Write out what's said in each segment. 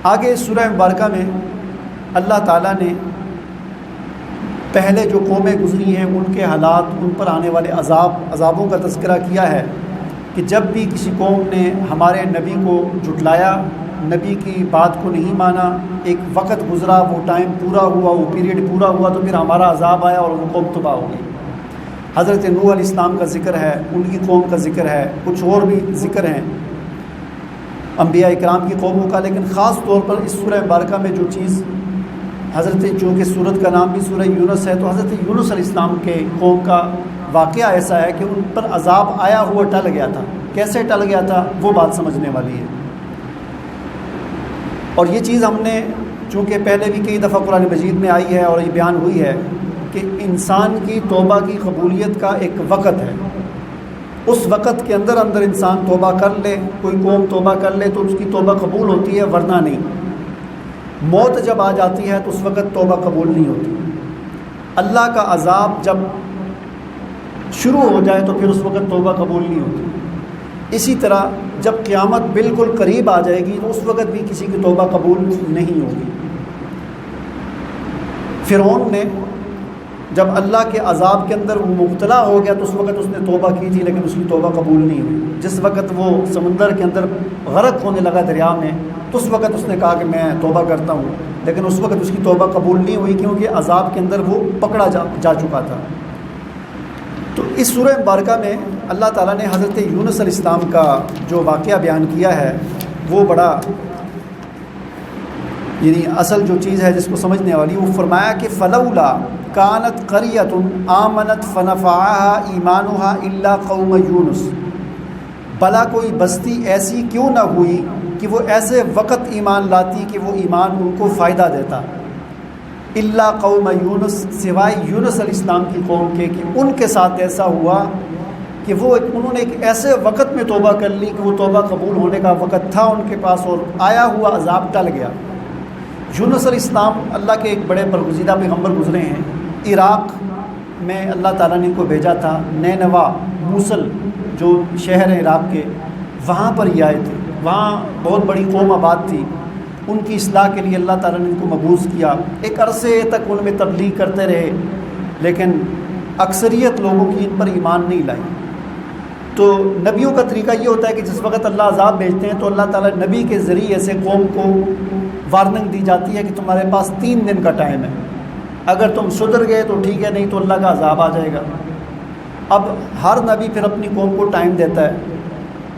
آگے سورہ مبارکہ میں اللہ تعالیٰ نے پہلے جو قومیں گزری ہیں ان کے حالات، ان پر آنے والے عذابوں کا تذکرہ کیا ہے کہ جب بھی کسی قوم نے ہمارے نبی کو جھٹلایا، نبی کی بات کو نہیں مانا، ایک وقت گزرا، وہ ٹائم پورا ہوا، وہ پیریڈ پورا ہوا، تو پھر ہمارا عذاب آیا اور وہ قوم تباہ ہو گئی۔ حضرت نوح علیہ السلام کا ذکر ہے، ان کی قوم کا ذکر ہے، کچھ اور بھی ذکر ہیں انبیاء اکرام کی قوموں کا، لیکن خاص طور پر اس سورہ مبارکہ میں جو چیز چونکہ سورت کا نام بھی سورہ یونس ہے، تو حضرت یونس علیہ السلام کے قوم کا واقعہ ایسا ہے کہ ان پر عذاب آیا ہوا ٹل گیا تھا۔ کیسے ٹل گیا تھا وہ بات سمجھنے والی ہے، اور یہ چیز ہم نے چونکہ پہلے بھی کئی دفعہ قرآن مجید میں آئی ہے اور یہ بیان ہوئی ہے کہ انسان کی توبہ کی قبولیت کا ایک وقت ہے، اس وقت کے اندر انسان توبہ کر لے، کوئی قوم توبہ کر لے تو اس کی توبہ قبول ہوتی ہے، ورنہ نہیں۔ موت جب آ جاتی ہے تو اس وقت توبہ قبول نہیں ہوتی۔ اللہ کا عذاب جب شروع ہو جائے تو پھر اس وقت توبہ قبول نہیں ہوتی۔ اسی طرح جب قیامت بالکل قریب آ جائے گی تو اس وقت بھی کسی کی توبہ قبول نہیں ہوگی۔ فرعون نے جب اللہ کے عذاب کے اندر وہ مبتلا ہو گیا تو اس وقت اس نے توبہ کی تھی، لیکن اس کی توبہ قبول نہیں ہوئی۔ جس وقت وہ سمندر کے اندر غرق ہونے لگا دریا میں، تو اس وقت اس نے کہا کہ میں توبہ کرتا ہوں، لیکن اس وقت اس کی توبہ قبول نہیں ہوئی کیونکہ عذاب کے اندر وہ پکڑا جا چکا تھا۔ تو اس سورہ مبارکہ میں اللہ تعالیٰ نے حضرت یونس علیہ السلام کا جو واقعہ بیان کیا ہے وہ بڑا اصل جو چیز ہے جس کو سمجھنے والی، وہ فرمایا کہ فلولا کانت قریۃ آمنت فنفعها ایمانها الا قوم یونس، بھلا کوئی بستی ایسی کیوں نہ ہوئی کہ وہ ایسے وقت ایمان لاتی کہ وہ ایمان ان کو فائدہ دیتا، الا قوم یونس، سوائے یونس علیہ السلام کی قوم کے، کہ ان کے ساتھ ایسا ہوا کہ انہوں نے ایک ایسے وقت میں توبہ کر لی کہ وہ توبہ قبول ہونے کا وقت تھا ان کے پاس اور آیا ہوا عذاب ٹل گیا۔ یونس علیہ السلام اللہ کے ایک بڑے برگزیدہ پیغمبر گزرے ہیں۔ عراق میں اللہ تعالیٰ نے ان کو بھیجا تھا، نینوا، موصل جو شہر ہے عراق کے، وہاں پر ہی آئے تھے۔ وہاں بہت بڑی قوم آباد تھی، ان کی اصلاح کے لیے اللہ تعالیٰ نے ان کو مبعوث کیا۔ ایک عرصے تک ان میں تبلیغ کرتے رہے، لیکن اکثریت لوگوں کی ان پر ایمان نہیں لائی۔ تو نبیوں کا طریقہ یہ ہوتا ہے کہ جس وقت اللہ عذاب بھیجتے ہیں تو اللہ تعالیٰ نبی کے ذریعے سے قوم کو وارننگ دی جاتی ہے کہ تمہارے پاس 3 دن کا ٹائم ہے، اگر تم سدھر گئے تو ٹھیک ہے، نہیں تو اللہ کا عذاب آ جائے گا۔ اب ہر نبی پھر اپنی قوم کو ٹائم دیتا ہے،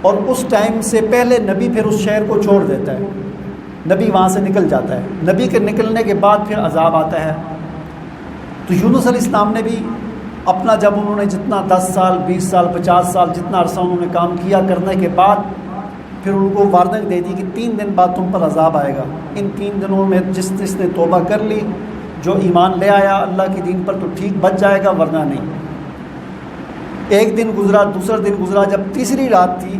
اور اس ٹائم سے پہلے نبی پھر اس شہر کو چھوڑ دیتا ہے، نبی وہاں سے نکل جاتا ہے۔ نبی کے نکلنے کے بعد پھر عذاب آتا ہے۔ تو یونس علیہ السلام نے بھی اپنا، جب انہوں نے جتنا 10 سال 20 سال 50 سال جتنا عرصہ انہوں نے کام کیا کرنے کے بعد، پھر ان کو وارننگ دے دی کہ 3 دن بعد تم پر عذاب آئے گا۔ ان 3 دنوں میں جس نے توبہ کر لی، جو ایمان لے آیا اللہ کے دین پر، تو ٹھیک بچ جائے گا، ورنہ نہیں۔ ایک دن گزرا، دوسرا دن گزرا، جب تیسری رات تھی،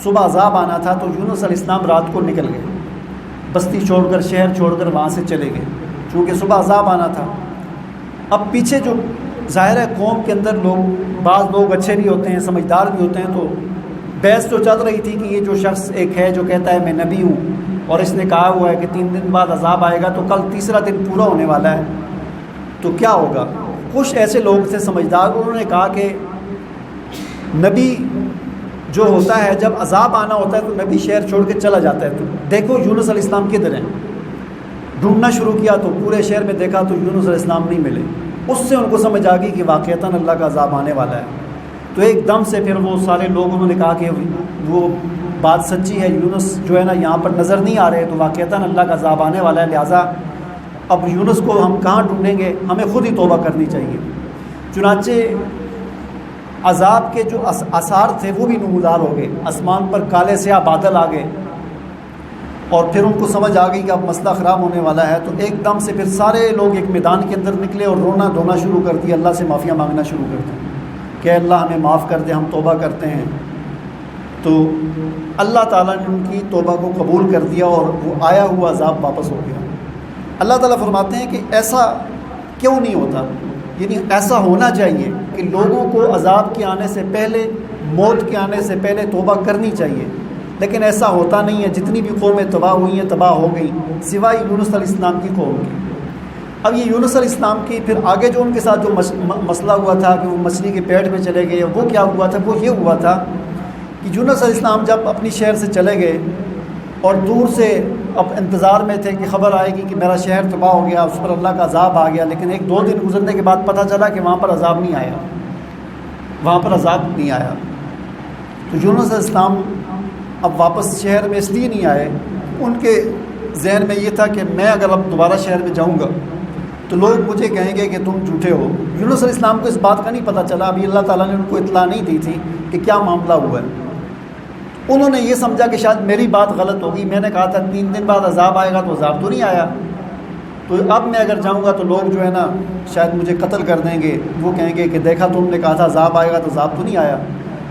صبح عذاب آنا تھا، تو یونس علیہ السلام رات کو نکل گئے، بستی چھوڑ کر، شہر چھوڑ کر وہاں سے چلے گئے، چونکہ صبح عذاب آنا تھا۔ اب پیچھے جو ظاہر ہے قوم کے اندر بعض لوگ اچھے بھی ہوتے ہیں، سمجھدار بھی ہوتے ہیں، تو بحث تو چل رہی تھی کہ یہ جو شخص ایک ہے جو کہتا ہے میں نبی ہوں اور اس نے کہا ہوا ہے کہ 3 دن بعد عذاب آئے گا، تو کل تیسرا دن پورا ہونے والا ہے، تو کیا ہوگا؟ کچھ ایسے لوگ تھے سمجھدار، انہوں نے کہا کہ نبی جو ہوتا ہے جب عذاب آنا ہوتا ہے تو نبی شہر چھوڑ کے چلا جاتا ہے۔ تو دیکھو یونس علیہ السلام کدھر ہیں، ڈھونڈنا شروع کیا تو پورے شہر میں دیکھا تو یونس علیہ السلام نہیں ملے۔ اس سے ان کو سمجھ آ گئی کہ واقعتاً اللہ کا عذاب آنے والا ہے۔ تو ایک دم سے پھر وہ سارے لوگ، انہوں نے کہا کہ وہ بات سچی ہے، یونس جو ہے نا یہاں پر نظر نہیں آ رہے، تو واقعتاً اللہ کا عذاب آنے والا ہے، لہٰذا اب یونس کو ہم کہاں ڈھونڈیں گے، ہمیں خود ہی توبہ کرنی چاہیے۔ چنانچہ عذاب کے جو آثار تھے وہ بھی نمودار ہو گئے، آسمان پر کالے سیاہ بادل آ گئے، اور پھر ان کو سمجھ آ گئی کہ اب مسئلہ خراب ہونے والا ہے۔ تو ایک دم سے پھر سارے لوگ ایک میدان کے اندر نکلے اور رونا دھونا شروع کر دیا، اللہ سے معافیاں مانگنا شروع کر دیا کہ اللہ ہمیں معاف کر دے، ہم توبہ کرتے ہیں۔ تو اللہ تعالیٰ نے ان کی توبہ کو قبول کر دیا اور وہ آیا ہوا عذاب واپس ہو گیا۔ اللہ تعالیٰ فرماتے ہیں کہ ایسا کیوں نہیں ہوتا، یعنی ایسا ہونا چاہیے کہ لوگوں کو عذاب کے آنے سے پہلے، موت کے آنے سے پہلے توبہ کرنی چاہیے، لیکن ایسا ہوتا نہیں ہے، جتنی بھی قومیں تباہ ہوئی ہیں تباہ ہو گئیں سوائے یونس علیہ السلام کی قوم کی۔ اب یہ یونس علیہ السلام کی پھر آگے جو ان کے ساتھ جو مسئلہ ہوا تھا کہ وہ مچھلی کے پیٹ میں چلے گئے، وہ کیا ہوا تھا؟ وہ یہ ہوا تھا کہ یونس علیہ السلام جب اپنی شہر سے چلے گئے اور دور سے اب انتظار میں تھے کہ خبر آئے گی کہ میرا شہر تباہ ہو گیا، اس پر اللہ کا عذاب آ گیا، لیکن 1-2 دن گزرنے کے بعد پتہ چلا کہ وہاں پر عذاب نہیں آیا، وہاں پر عذاب نہیں آیا۔ تو یونس علیہ السلام اب واپس شہر میں اس لیے نہیں آئے، ان کے ذہن میں یہ تھا کہ میں اگر اب دوبارہ شہر میں جاؤں گا تو لوگ مجھے کہیں گے کہ تم جھوٹے ہو۔ یونس علیہ السلام کو اس بات کا نہیں پتہ چلا، ابھی اللہ تعالیٰ نے ان کو اطلاع نہیں دی تھی کہ کیا معاملہ ہوا ہے۔ انہوں نے یہ سمجھا کہ شاید میری بات غلط ہوگی، میں نے کہا تھا 3 دن بعد عذاب آئے گا، تو عذاب تو نہیں آیا، تو اب میں اگر جاؤں گا تو لوگ جو ہے نا شاید مجھے قتل کر دیں گے، وہ کہیں گے کہ دیکھا تم نے کہا تھا عذاب آئے گا تو عذاب تو نہیں آیا۔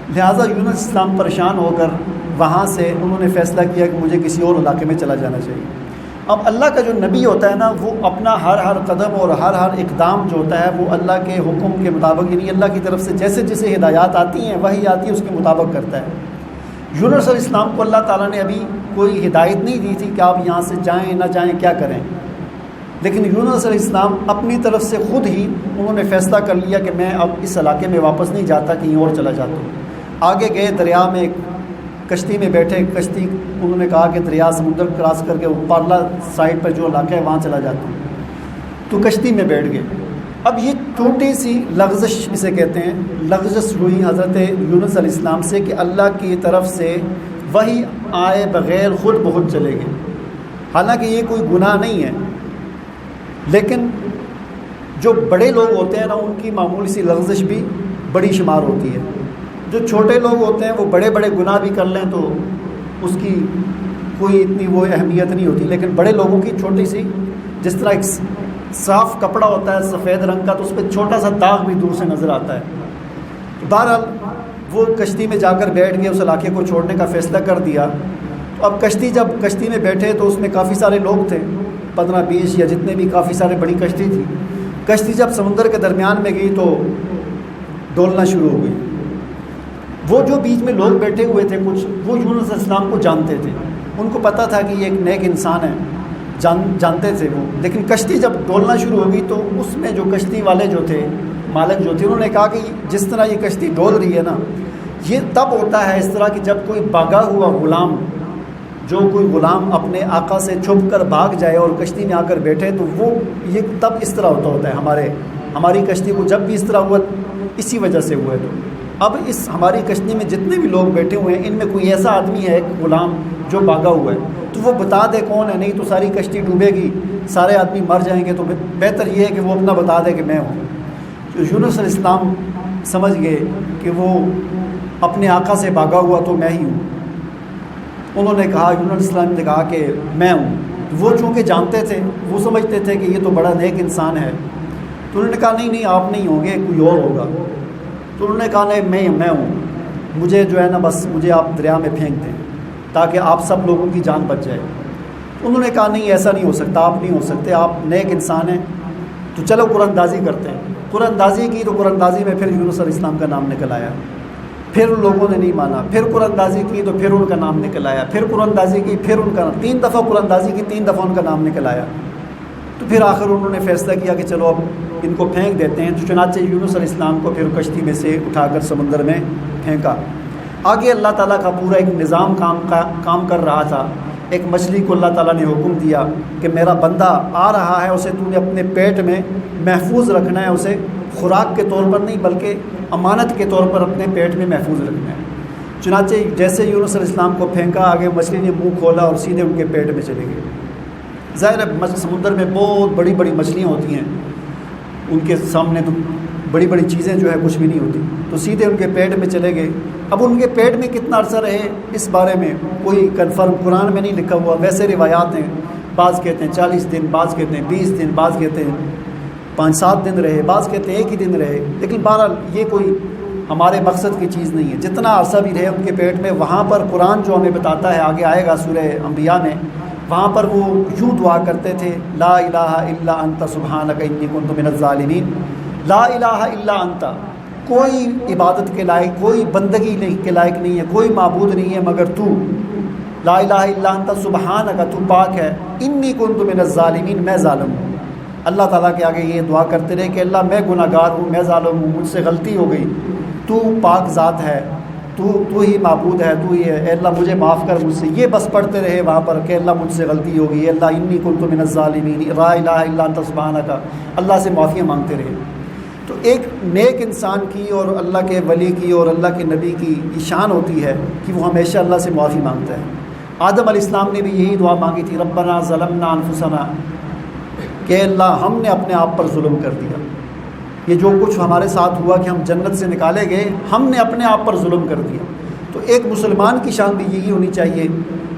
لہٰذا یونس علیہ السلام پریشان ہو کر وہاں سے انہوں نے فیصلہ کیا کہ مجھے کسی اور علاقے میں چلا جانا چاہیے۔ اب اللہ کا جو نبی ہوتا ہے نا، وہ اپنا ہر قدم اور ہر اقدام جو ہوتا ہے وہ اللہ کے حکم کے مطابق، یعنی اللہ کی طرف سے جیسے جیسے ہدایات آتی ہیں وہی آتی ہے اس کے مطابق کرتا ہے۔ یونس علیہ السلام کو اللہ تعالیٰ نے ابھی کوئی ہدایت نہیں دی تھی کہ آپ یہاں سے جائیں نہ جائیں، کیا کریں، لیکن یونس علیہ السلام اپنی طرف سے خود ہی انہوں نے فیصلہ کر لیا کہ میں اب اس علاقے میں واپس نہیں جاتا، کہیں اور چلا جاتا ہوں۔ آگے گئے، دریا میں ایک کشتی میں بیٹھے، کشتی انہوں نے کہا کہ دریا سمندر کراس کر کے پارلا سائڈ پر جو علاقہ ہے وہاں چلا جاتا ہوں، تو کشتی میں بیٹھ گئے۔ اب یہ چھوٹی سی لغزش اسے کہتے ہیں، لغزش ہوئی حضرت یونس علیہ السلام سے کہ اللہ کی طرف سے وحی آئے بغیر خود بخود چلے گئے۔ حالانکہ یہ کوئی گناہ نہیں ہے، لیکن جو بڑے لوگ ہوتے ہیں نا ان کی معمولی سی لغزش بھی بڑی شمار ہوتی ہے۔ جو چھوٹے لوگ ہوتے ہیں وہ بڑے بڑے گناہ بھی کر لیں تو اس کی کوئی اتنی وہ اہمیت نہیں ہوتی، لیکن بڑے لوگوں کی چھوٹی سی، جس طرح ایک صاف کپڑا ہوتا ہے سفید رنگ کا تو اس پہ چھوٹا سا داغ بھی دور سے نظر آتا ہے۔ بہرحال وہ کشتی میں جا کر بیٹھ گئے، اس علاقے کو چھوڑنے کا فیصلہ کر دیا۔ اب جب کشتی میں بیٹھے تو اس میں کافی سارے لوگ تھے، 15-20 یا جتنے بھی، کافی سارے بڑی کشتی تھی۔ کشتی جب سمندر کے درمیان میں گئی تو ڈولنا شروع ہو گئی۔ وہ جو بیچ میں لوگ بیٹھے ہوئے تھے کچھ، وہ یونس علیہ السلام کو جانتے تھے، ان کو پتہ تھا کہ یہ ایک نیک انسان ہے، جانتے تھے وہ، لیکن کشتی جب ڈولنا شروع ہو گئی تو اس میں جو کشتی والے جو تھے، مالک جو تھے، انہوں نے کہا کہ جس طرح یہ کشتی ڈول رہی ہے نا، یہ تب ہوتا ہے اس طرح کہ جب کوئی بھاگا ہوا غلام، جو کوئی غلام اپنے آقا سے چھپ کر بھاگ جائے اور کشتی میں آ کر بیٹھے تو وہ یہ تب اس طرح ہوتا ہے۔ ہماری کشتی کو جب بھی اس طرح ہوا اسی وجہ سے ہوا ہے۔ تو اب اس ہماری کشتی میں جتنے بھی لوگ بیٹھے ہوئے ہیں ان میں کوئی ایسا آدمی ہے، ایک غلام جو بھاگا ہوا ہے، تو وہ بتا دے کون ہے، نہیں تو ساری کشتی ڈوبے گی، سارے آدمی مر جائیں گے، تو بہتر یہ ہے کہ وہ اپنا بتا دے کہ میں ہوں۔ تو یونس علیہ السلام سمجھ گئے کہ وہ اپنے آقا سے بھاگا ہوا تو میں ہی ہوں۔ انہوں نے کہا، یونس علیہ السلام نے کہا کہ میں ہوں۔ وہ چونکہ جانتے تھے، وہ سمجھتے تھے کہ یہ تو بڑا نیک انسان ہے، تو انہوں نے کہا نہیں آپ نہیں ہوں گے، کوئی اور ہوگا۔ تو انہوں نے کہا نہیں میں ہوں، مجھے جو ہے نا بس مجھے آپ دریا میں پھینک دیں تاکہ آپ سب لوگوں کی جان بچ جائے۔ انہوں نے کہا نہیں ایسا نہیں ہو سکتا، آپ نہیں ہو سکتے، آپ نیک انسان ہیں، تو چلو قرآن اندازی کرتے ہیں۔ قرآن اندازی کی تو قرآن اندازی میں پھر یونس علیہ السلام کا نام نکل آیا۔ پھر ان لوگوں نے نہیں مانا، پھر قرآن اندازی کی تو پھر ان کا نام نکل آیا، پھر قرآن اندازی کی، پھر ان کا 3 دفعہ قرآن اندازی کی، 3 دفعہ ان کا نام نکل آیا۔ تو پھر آخر انہوں نے فیصلہ کیا کہ چلو اب ان کو پھینک دیتے ہیں۔ تو چنانچہ یونس علیہ السلام کو پھر کشتی میں سے اٹھا کر سمندر میں پھینکا۔ آگے اللہ تعالیٰ کا پورا ایک نظام کام کر رہا تھا۔ ایک مچھلی کو اللہ تعالیٰ نے حکم دیا کہ میرا بندہ آ رہا ہے، اسے تو نے اپنے پیٹ میں محفوظ رکھنا ہے، اسے خوراک کے طور پر نہیں بلکہ امانت کے طور پر اپنے پیٹ میں محفوظ رکھنا ہے۔ چنانچہ جیسے یونس علیہ السلام کو پھینکا، آگے مچھلی نے منہ کھولا اور سیدھے ان کے پیٹ میں چلے گئے۔ ظاہر ہے سمندر میں بہت بڑی بڑی مچھلیاں ہوتی ہیں، ان کے سامنے تو بڑی بڑی چیزیں جو ہے کچھ بھی نہیں ہوتی، تو سیدھے ان کے پیٹ میں چلے گئے۔ اب ان کے پیٹ میں کتنا عرصہ رہے اس بارے میں کوئی کنفرم قرآن میں نہیں لکھا ہوا، ویسے روایات ہیں، بعض کہتے ہیں 40 دن، بعض کہتے ہیں 20 دن، بعض کہتے ہیں 5-7 دن رہے، بعض کہتے ہیں 1 ہی دن رہے، لیکن بہرحال یہ کوئی ہمارے مقصد کی چیز نہیں ہے۔ جتنا عرصہ بھی رہے ان کے پیٹ میں، وہاں پر قرآن جو ہمیں بتاتا ہے، آگے آئے گا سورہ انبیاء میں، وہاں پر وہ یوں دعا کرتے تھے، لا الہ الا انت سبحانک انی کنت من الظالمین۔ لا الہ الا انت، کوئی عبادت کے لائق، کوئی بندگی کے لائق نہیں ہے، کوئی معبود نہیں ہے مگر تو، لا الہ الا انت سبحانک، تو پاک ہے، انی کنت من الظالمین، میں ظالم ہوں۔ اللہ تعالیٰ کے آگے یہ دعا کرتے رہے کہ اللہ میں گناہ گار ہوں، میں ظالم ہوں، مجھ سے غلطی ہو گئی، تو پاک ذات ہے، تو ہی معبود ہے، تو ہی ہے، اے اللہ مجھے معاف کر مجھ سے۔ یہ بس پڑھتے رہے وہاں پر کہ اللہ مجھ سے غلطی ہو گئی، اے اللہ انی کنت من الظالمین، لا الہ الا انت سبحانک، اللہ سے معافیاں مانگتے رہے۔ تو ایک نیک انسان کی اور اللہ کے ولی کی اور اللہ کے نبی کی یہ شان ہوتی ہے کہ وہ ہمیشہ اللہ سے معافی مانگتا ہے۔ آدم علیہ السلام نے بھی یہی دعا مانگی تھی، ربنا ظلمنا انفسنا، کہ اللہ ہم نے اپنے آپ پر ظلم کر دیا، یہ جو کچھ ہمارے ساتھ ہوا کہ ہم جنت سے نکالے گئے، ہم نے اپنے آپ پر ظلم کر دیا۔ تو ایک مسلمان کی شان بھی یہی ہونی چاہیے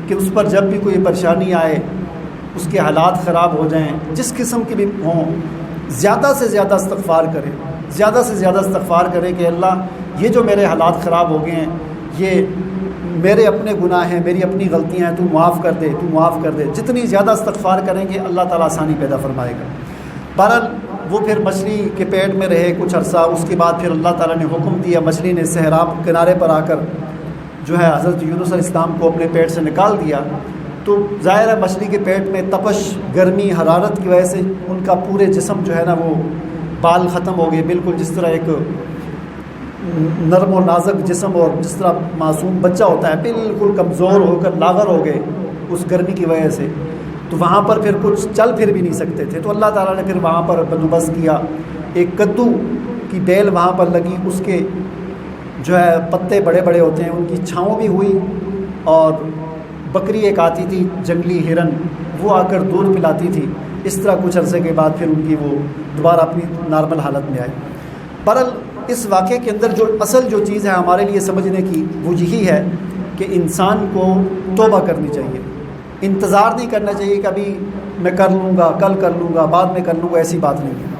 کہ اس پر جب بھی کوئی پریشانی آئے، اس کے حالات خراب ہو جائیں، جس قسم کی بھی ہوں، زیادہ سے زیادہ استغفار کرے، زیادہ سے زیادہ استغفار کرے کہ اللہ یہ جو میرے حالات خراب ہو گئے ہیں، یہ میرے اپنے گناہ ہیں، میری اپنی غلطیاں ہیں، تو معاف کر دے، تو معاف کر دے۔ جتنی زیادہ استغفار کریں گے اللہ تعالیٰ آسانی پیدا فرمائے گا۔ بہرحال وہ پھر مچھلی کے پیٹ میں رہے کچھ عرصہ، اس کے بعد پھر اللہ تعالیٰ نے حکم دیا، مچھلی نے صحرا کنارے پر آ کر جو ہے حضرت یونس علیہ السلام کو اپنے پیٹ سے نکال دیا۔ تو ظاہر ہے مچھلی کے پیٹ میں تپش، گرمی، حرارت کی وجہ سے ان کا پورے جسم جو ہے نا وہ بال ختم ہو گئے، بالکل جس طرح ایک نرم و نازک جسم اور جس طرح معصوم بچہ ہوتا ہے بالکل کمزور ہو کر لاغر ہو گئے اس گرمی کی وجہ سے۔ تو وہاں پر پھر کچھ چل پھر بھی نہیں سکتے تھے، تو اللہ تعالیٰ نے پھر وہاں پر بندوبست کیا، ایک کدو کی بیل وہاں پر لگی، اس کے جو ہے پتے بڑے بڑے ہوتے ہیں، ان کی چھاؤں بھی ہوئی، اور بکری ایک آتی تھی جنگلی ہرن، وہ آ کر دودھ پلاتی تھی۔ اس طرح کچھ عرصے کے بعد پھر ان کی وہ دوبارہ اپنی نارمل حالت میں آئی۔ بہرحال اس واقعے کے اندر جو اصل جو چیز ہے ہمارے لیے سمجھنے کی وہ یہی ہے کہ انسان کو توبہ کرنی چاہیے، انتظار نہیں کرنا چاہیے کہ ابھی میں کر لوں گا، کل کر لوں گا، بعد میں کر لوں گا، ایسی بات نہیں ہے۔